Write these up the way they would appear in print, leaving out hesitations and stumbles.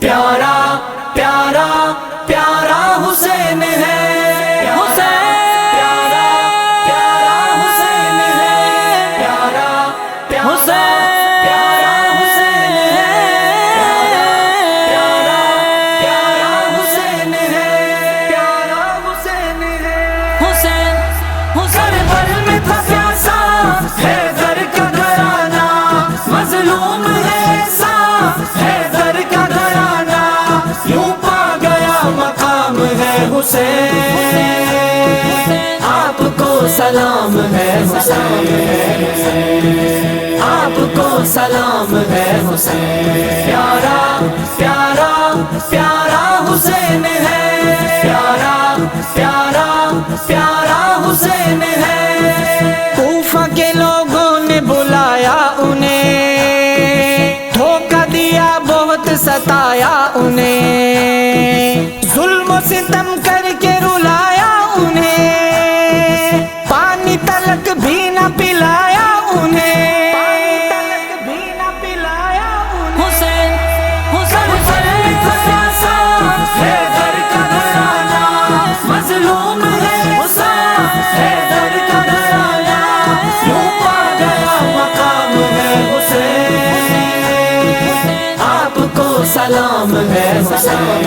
پیارا پیارا پیارا حسین ہے، حسین پیارا پیارا حسین ہے، پیارا پیارا حسین ہے، پیارا پیارا حسین ہے، پیارا حسین ہے، حسین حسین پر میں تھا پیاسا حیدر کا گھرانہ، مظلوم ہے ایسا حیدر کا گھرانہ، یوں پا گیا مقام ہے حسین، آپ کو سلام ہے حسین، آپ کو سلام ہے حسین، پیارا پیارا پیارا حسین ہے، پیارا پیارا پیارا حسین ہے، کوفہ کے لوگوں نے بلایا انہیں، دھوکہ دیا بہت ستایا انہیں، ظلم و ستم کر کے رلایا انہیں، پانی تلک بھی نہ پلایا انہیں، حسین حسین پر تھا پیاسا حیدر کا گھرانہ، مظلوم ہے ایسا حیدر کا گھرانہ، یوں پا گیا مقام ہے حسین، آپ کو سلام ہے حسین،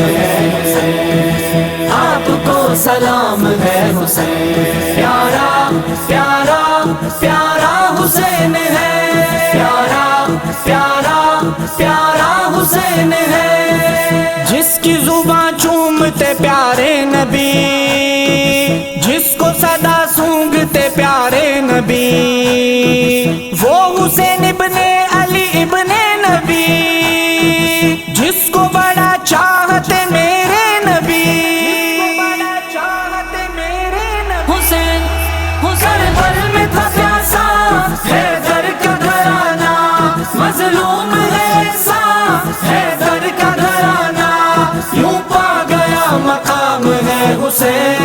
آپ کو سلام ہے حسین، پیارا پیارا پیارا حسین ہے، پیارا پیارا پیارا حسین ہے، جس کی زباں چومتے پیارے نبی، جس کو صدا سونگتے پیارے نبی، وہ حسین ابن علی ابن نبی، جس کو بڑا چاہتے میرے نبی، حسین حسین پر میں تھا پیاسا حیدر کا گھرانہ، مظلوم ہے ایسا حیدر کا گھرانہ، یوں پا گیا مقام ہے حسین،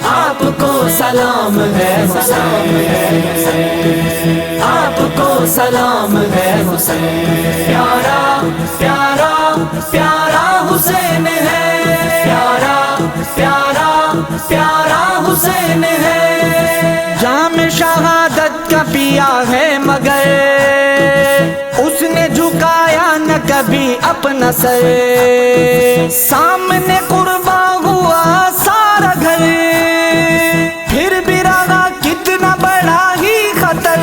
آپ کو سلام ہے حسین، آپ کو سلام ہے حسین، پیارا پیارا پیارا حسین ہے، پیارا پیارا پیارا حسین ہے، جام شہادت کا پیا ہے مگر اس نے جھکایا نہ کبھی اپنا سر، سامنے قرباں ہوا سارا گھر، پھر بھی رہا کتنا بڑا ہی خطر،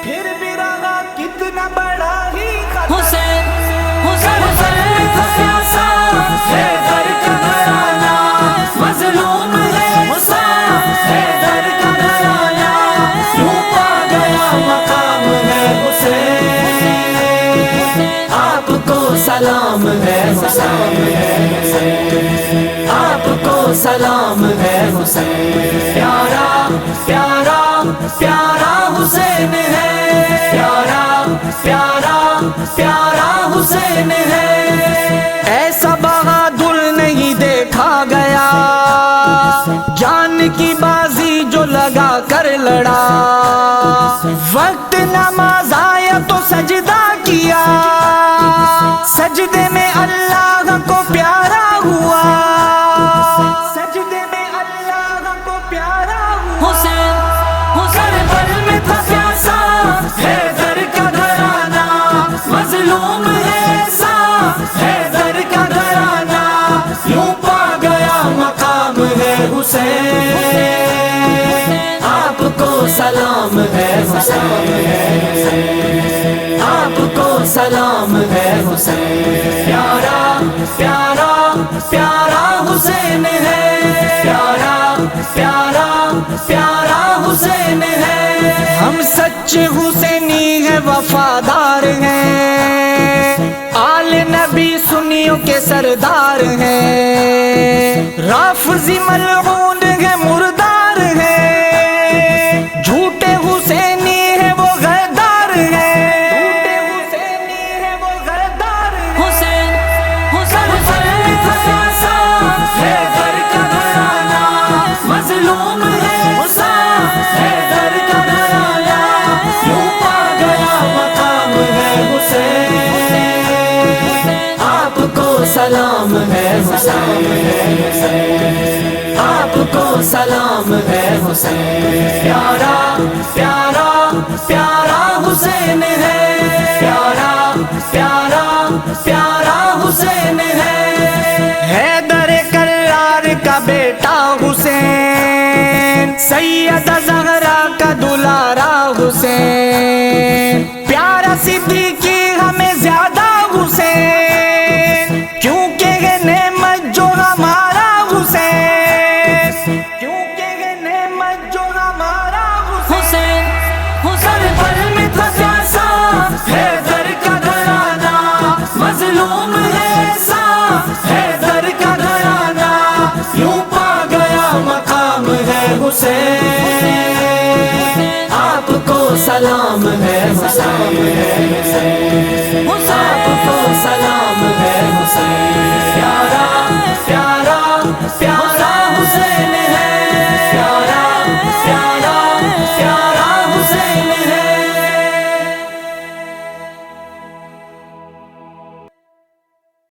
پھر بھی رہا کتنا بڑا ہی خطر، حسین حسین پر تھا پیاسا حیدر کا گھرانہ، مظلوم ہے ایسا حیدر کا گھرانہ، یوں پا گیا مقام ہے حسین، آپ کو سلام ہے حسین، آپ کو سلام ہے حسین، پیارا پیارا پیارا حسین ہے، پیارا پیارا پیارا حسین ہے، ایسا بہادر نہیں دیکھا گیا، جان کی بازی جو لگا کر لڑا، وقت نماز آیا تو سجدہ کیا، سجدے میں اللہ کو پیارا ہوا، سجدے میں اللہ کو پیارا ہوا، حسین حسین پر میں تھا پیاسا حیدر کا گھرانہ، مظلوم ہے ایسا حیدر کا گھرانہ، یوں پا گیا مقام ہے حسین، آپ کو سلام ہے حسین، آپ کو سلام ہے حسین، پیارا پیارا پیارا حسین ہے، پیارا پیارا پیارا حسین ہے، ہم سچے حسینی ہیں وفادار ہیں، آل نبی سنیوں کے سردار ہیں، رافضی ملعون ہے مردار ہیں، جھوٹے حسینی ہیں وہ غدار ہیں، جھوٹے حسینی ہیں وہ غدار ہیں، حسین حسین پر تھا پیاسا حیدر کا گھرانہ، مظلوم ہے ایسا حیدر کا گھرانہ، یوں پا گیا مقام ہے حسین، سلام ہے حسین، آپ کو سلام ہے حسین، پیارا پیارا پیارا حسین ہے، پیارا